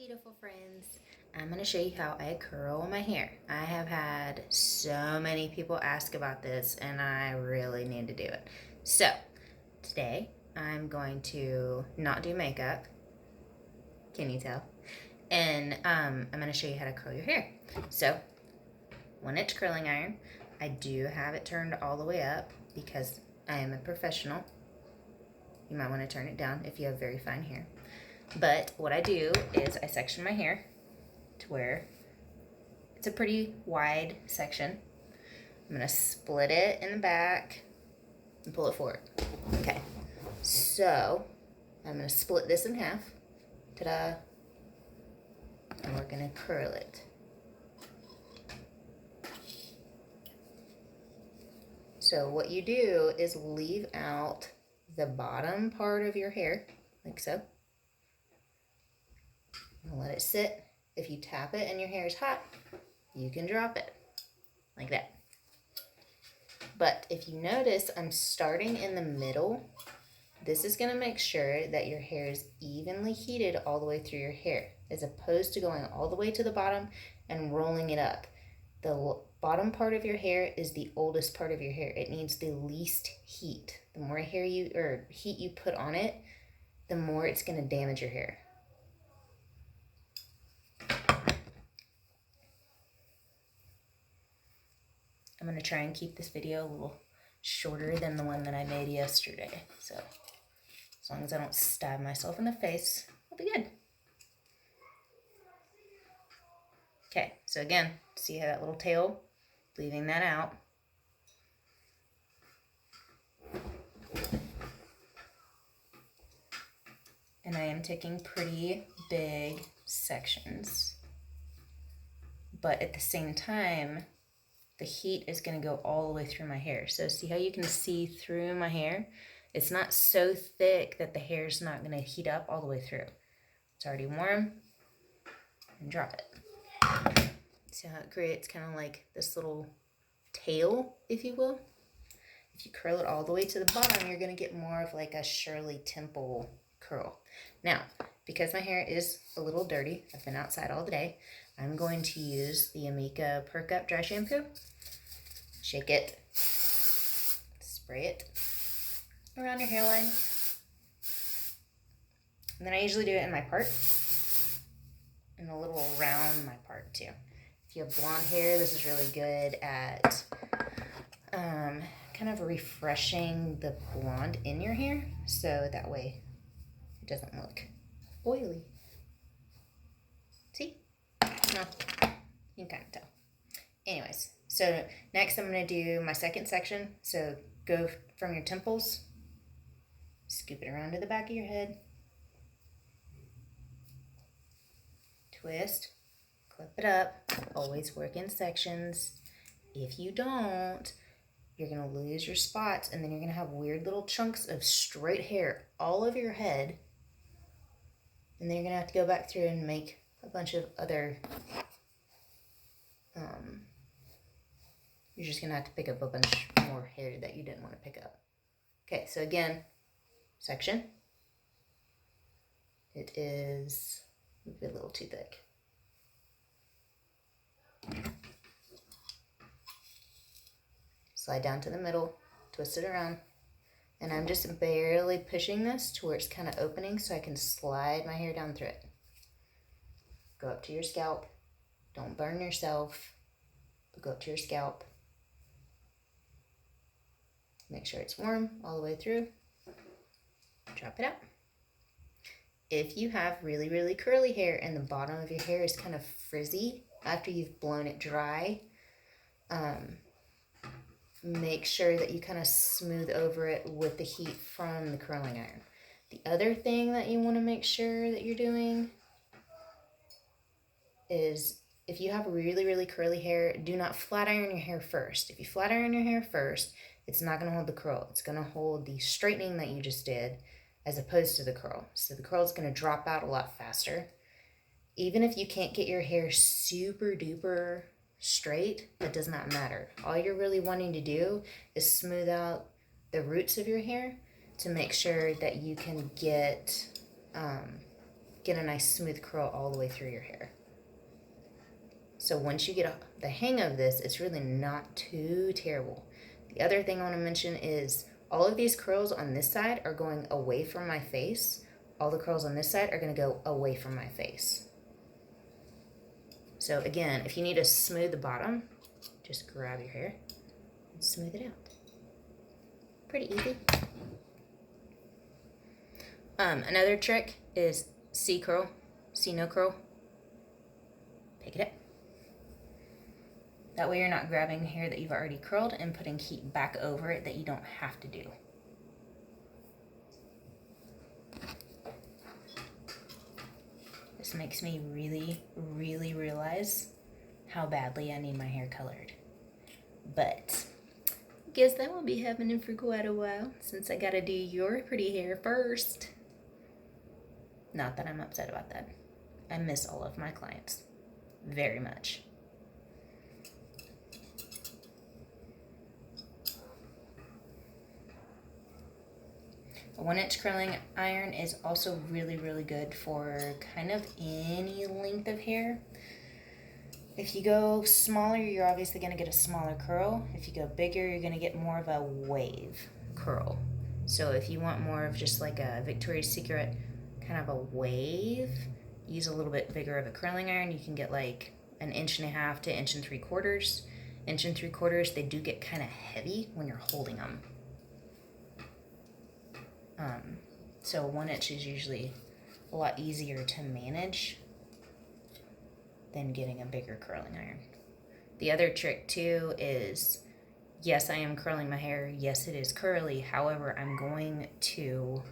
beautiful friends. I'm going to show you how I curl my hair. I have had so many people ask about this and I really need to do it. So today I'm going to not do makeup. Can you tell? And I'm going to show you how to curl your hair. So 1-inch curling iron. I do have it turned all the way up because I am a professional. You might want to turn it down if you have very fine hair. But what I do is I section my hair to where it's a pretty wide section. I'm going to split it in the back and pull it forward. Okay, so I'm going to split this in half. Ta-da! And we're going to curl it. So what you do is leave out the bottom part of your hair, like so. And let it sit. If you tap it and your hair is hot, you can drop it, like that. But if you notice, I'm starting in the middle. This is going to make sure that your hair is evenly heated all the way through your hair, as opposed to going all the way to the bottom and rolling it up. The bottom part of your hair is the oldest part of your hair. It needs the least heat. The more heat you put on it, the more it's going to damage your hair. I'm going to try and keep this video a little shorter than the one that I made yesterday. So as long as I don't stab myself in the face, I'll be good. Okay, so again, see how that little tail, leaving that out. And I am taking pretty big sections. But at the same time, the heat is going to go all the way through my hair. So see how you can see through my hair? It's not so thick that the hair is not going to heat up all the way through. It's already warm. And drop it. See how it creates kind of like this little tail, if you will? If you curl it all the way to the bottom, you're going to get more of like a Shirley Temple curl. Now, because my hair is a little dirty, I've been outside all day, I'm going to use the Amika Perk Up Dry Shampoo. Shake it, spray it around your hairline. And then I usually do it in my part and a little around my part too. If you have blonde hair, this is really good at kind of refreshing the blonde in your hair, so that way it doesn't look oily. See? No, you can kind of tell. Anyways, so next I'm going to do my second section. So go from your temples, scoop it around to the back of your head, twist, clip it up. Always work in sections. If you don't, you're going to lose your spots, and then you're going to have weird little chunks of straight hair all over your head. And then you're going to have to go back through and make a bunch of other, you're just going to have to pick up a bunch more hair that you didn't want to pick up. Okay, so again, section. It is maybe a little too thick. Slide down to the middle, twist it around, and I'm just barely pushing this to where it's kind of opening so I can slide my hair down through it. Go up to your scalp. Don't burn yourself, but go up to your scalp. Make sure it's warm all the way through. Drop it out. If you have really, really curly hair and the bottom of your hair is kind of frizzy after you've blown it dry, make sure that you kind of smooth over it with the heat from the curling iron. The other thing that you want to make sure that you're doing is, if you have really, really curly hair, do not flat iron your hair first. If you flat iron your hair first, it's not going to hold the curl. It's going to hold the straightening that you just did as opposed to the curl. So the curl is going to drop out a lot faster. Even if you can't get your hair super duper straight, that does not matter. All you're really wanting to do is smooth out the roots of your hair to make sure that you can get get a nice smooth curl all the way through your hair. So once you get the hang of this, it's really not too terrible. The other thing I want to mention is all of these curls on this side are going away from my face. All the curls on this side are going to go away from my face. So again, if you need to smooth the bottom, just grab your hair and smooth it out. Pretty easy. Another trick is C curl, C no curl. Pick it up. That way you're not grabbing hair that you've already curled and putting heat back over it that you don't have to do. This makes me really, really realize how badly I need my hair colored. But guess that won't be happening for quite a while since I gotta do your pretty hair first. Not that I'm upset about that. I miss all of my clients very much. A 1-inch curling iron is also really, really good for kind of any length of hair. If you go smaller, you're obviously going to get a smaller curl. If you go bigger, you're going to get more of a wave curl. So if you want more of just like a Victoria's Secret kind of a wave, use a little bit bigger of a curling iron. You can get like 1.5 inches to 1 3/4 inches. 1 3/4 inches, they do get kind of heavy when you're holding them. So 1 inch is usually a lot easier to manage than getting a bigger curling iron. The other trick too is, yes, I am curling my hair. Yes, it is curly. However, I'm going to,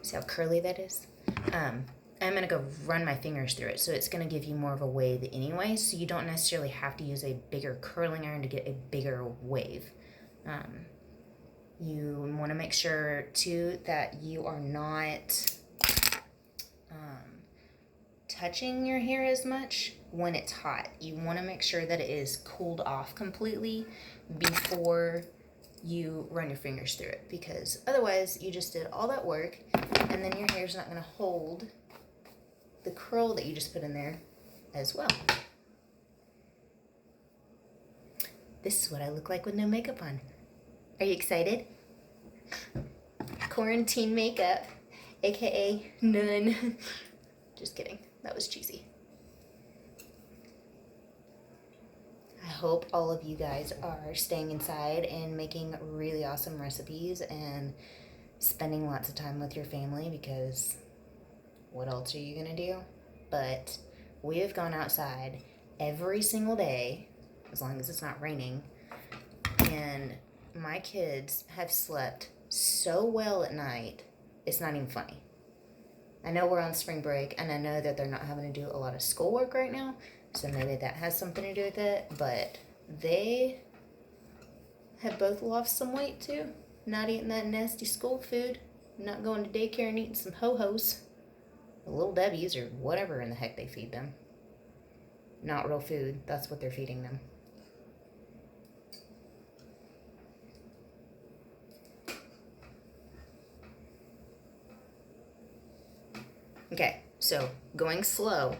see how curly that is? I'm going to go run my fingers through it. So it's going to give you more of a wave anyway. So you don't necessarily have to use a bigger curling iron to get a bigger wave. You want to make sure too that you are not touching your hair as much when it's hot. You want to make sure that it is cooled off completely before you run your fingers through it, because otherwise you just did all that work and then your hair's not going to hold the curl that you just put in there as well. This is what I look like with no makeup on. Are you excited? Quarantine makeup, aka none. Just kidding. That was cheesy. I hope all of you guys are staying inside and making really awesome recipes and spending lots of time with your family, because what else are you gonna do? But we have gone outside every single day, as long as it's not raining, and my kids have slept so well at night, it's not even funny. I know we're on spring break, and I know that they're not having to do a lot of schoolwork right now, so maybe that has something to do with it, but they have both lost some weight too. Not eating that nasty school food, not going to daycare and eating some ho-hos, Little Debbie's, or whatever in the heck they feed them. Not real food, that's what they're feeding them. Okay, so going slow,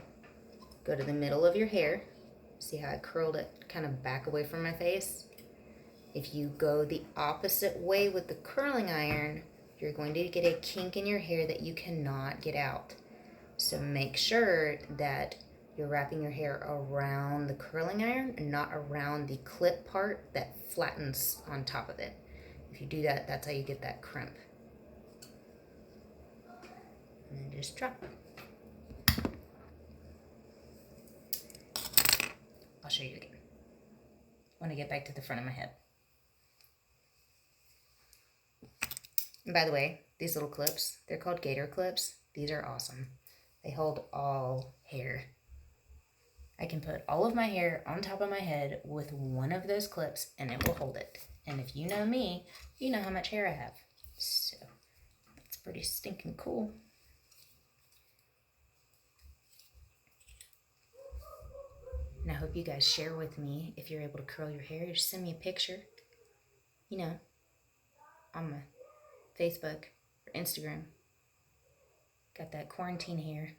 go to the middle of your hair. See how I curled it kind of back away from my face? If you go the opposite way with the curling iron, you're going to get a kink in your hair that you cannot get out. So make sure that you're wrapping your hair around the curling iron and not around the clip part that flattens on top of it. If you do that, that's how you get that crimp. And then just drop. I'll show you again when I get back to the front of my head. And by the way, these little clips, they're called gator clips. These are awesome. They hold all hair. I can put all of my hair on top of my head with one of those clips and it will hold it. And if you know me, you know how much hair I have. So that's pretty stinking cool. And I hope you guys share with me if you're able to curl your hair. Just send me a picture, you know, on my Facebook or Instagram. Got that quarantine hair.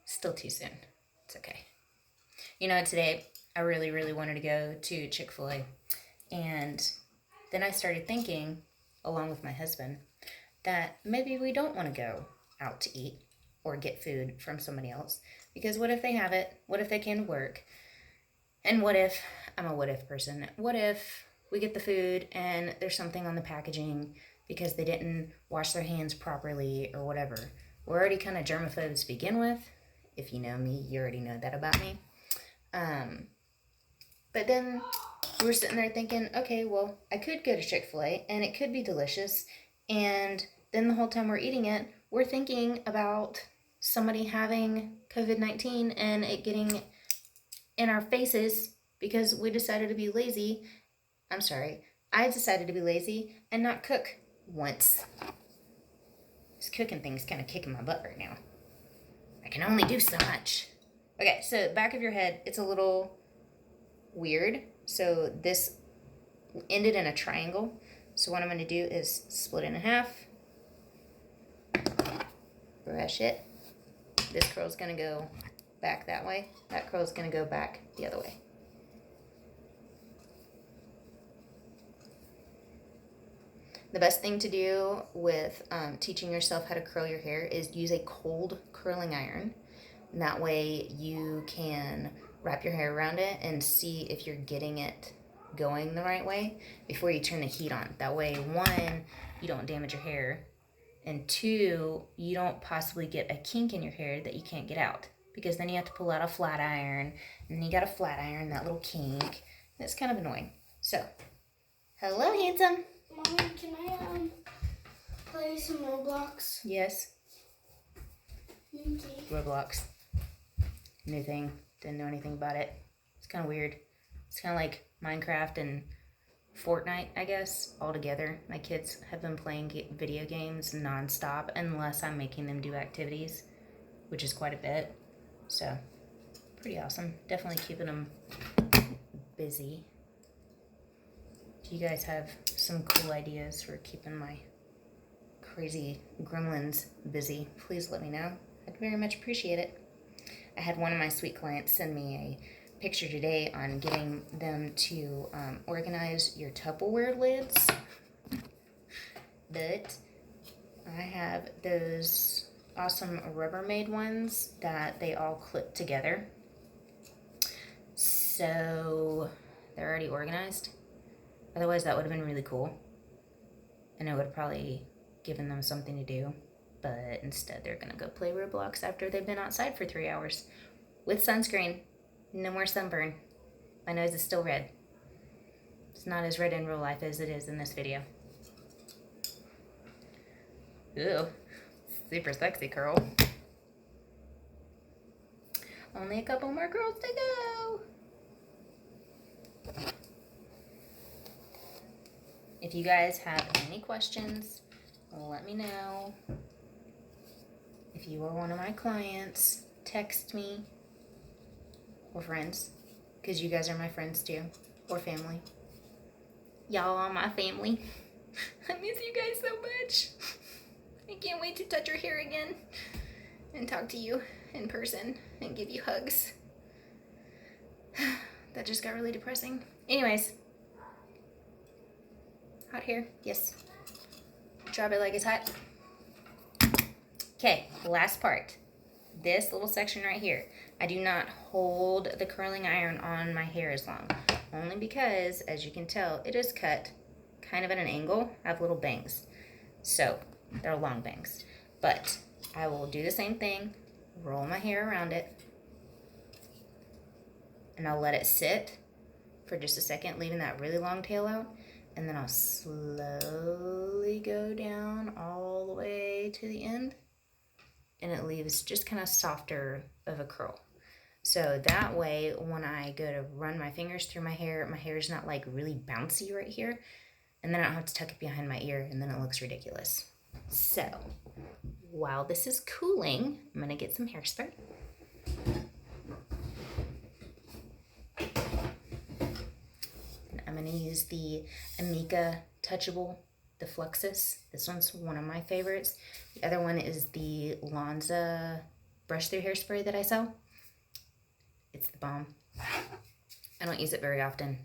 Still too soon. It's okay. You know, today I really, really wanted to go to Chick-fil-A. And then I started thinking, along with my husband, that maybe we don't want to go out to eat or get food from somebody else. Because what if they have it? What if they can work? And what if, I'm a what if person, what if we get the food and there's something on the packaging because they didn't wash their hands properly or whatever? We're already kind of germaphobes to begin with. If you know me, you already know that about me. But then we were sitting there thinking, okay, well, I could go to Chick-fil-A and it could be delicious. And then the whole time we're eating it, we're thinking about somebody having COVID-19 and it getting in our faces because we decided to be lazy. I'm sorry, I decided to be lazy and not cook once. This cooking thing's kind of kicking my butt right now. I can only do so much. Okay, so back of your head, it's a little weird. So this ended in a triangle. So what I'm going to do is split it in half. Brush it. This curl's going to go back that way. That curl's going to go back the other way. The best thing to do with teaching yourself how to curl your hair is use a cold curling iron. And that way you can wrap your hair around it and see if you're getting it going the right way before you turn the heat on. That way, one, you don't damage your hair, and two, you don't possibly get a kink in your hair that you can't get out, because then you have to pull out a flat iron, and then you got a flat iron, that little kink. It's kind of annoying. So, hello, handsome. Mommy, can I play some Roblox? Yes. Okay. Roblox. New thing. Didn't know anything about it. It's kind of weird. It's kind of like Minecraft and Fortnite, I guess, all together. My kids have been playing video games nonstop unless I'm making them do activities, which is quite a bit. So, pretty awesome. Definitely keeping them busy. Do you guys have some cool ideas for keeping my crazy gremlins busy? Please let me know. I'd very much appreciate it. I had one of my sweet clients send me a picture today on getting them to organize your Tupperware lids. But I have those awesome Rubbermaid ones that they all clip together. So they're already organized. Otherwise, that would have been really cool. And it would have probably given them something to do. But instead, they're going to go play Roblox after they've been outside for 3 hours. With sunscreen. No more sunburn. My nose is still red. It's not as red in real life as it is in this video. Ew. Super sexy curl. Only a couple more curls to go. If you guys have any questions, let me know. If you are one of my clients, text me. Or friends, because you guys are my friends too, or family. Y'all are my family. I miss you guys so much. I can't wait to touch your hair again and talk to you in person and give you hugs. That just got really depressing. Anyways, hot hair, yes. Drop it like it's hot. Okay, last part. This little section right here. I do not hold the curling iron on my hair as long. Only because, as you can tell, it is cut kind of at an angle. I have little bangs. So, they're long bangs. But I will do the same thing. Roll my hair around it. And I'll let it sit for just a second, leaving that really long tail out. And then I'll slowly go down all the way to the end. And it leaves just kind of softer of a curl. So that way, when I go to run my fingers through my hair is not like really bouncy right here. And then I don't have to tuck it behind my ear, and then it looks ridiculous. So, while this is cooling, I'm going to get some hairspray. And I'm going to use the Amika Touchable the Fluxus. This one's one of my favorites. The other one is the Lanza brush through hairspray that I sell. It's the bomb. I don't use it very often,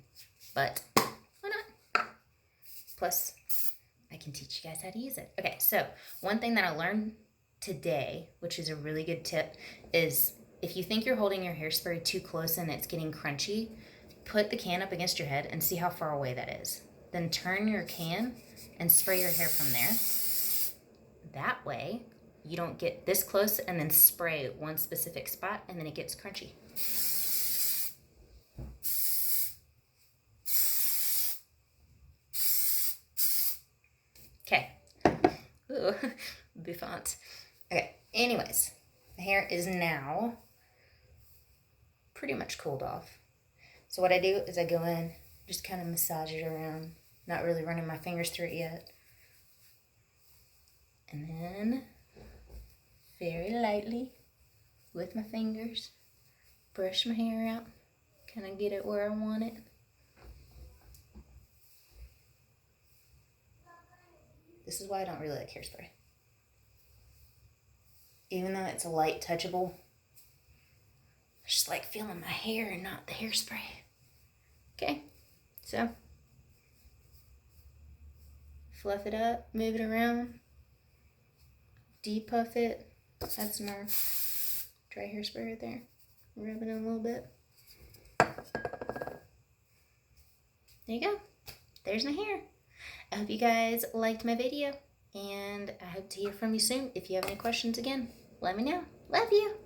but why not? Plus, I can teach you guys how to use it. Okay, so one thing that I learned today, which is a really good tip, is if you think you're holding your hairspray too close and it's getting crunchy, put the can up against your head and see how far away that is. Then turn your can and spray your hair from there. That way, you don't get this close and then spray one specific spot and then it gets crunchy. Okay. Ooh, bouffant. Okay, anyways, the hair is now pretty much cooled off. So what I do is I go in, just kind of massage it around, not really running my fingers through it yet. And then, very lightly, with my fingers, brush my hair out, kind of get it where I want it. This is why I don't really like hairspray. Even though it's a light touchable, I just like feeling my hair and not the hairspray. Okay, so fluff it up, move it around, depuff it, add some more dry hairspray right there, rub it in a little bit. There you go. There's my hair. I hope you guys liked my video, and I hope to hear from you soon. If you have any questions again, let me know. Love you.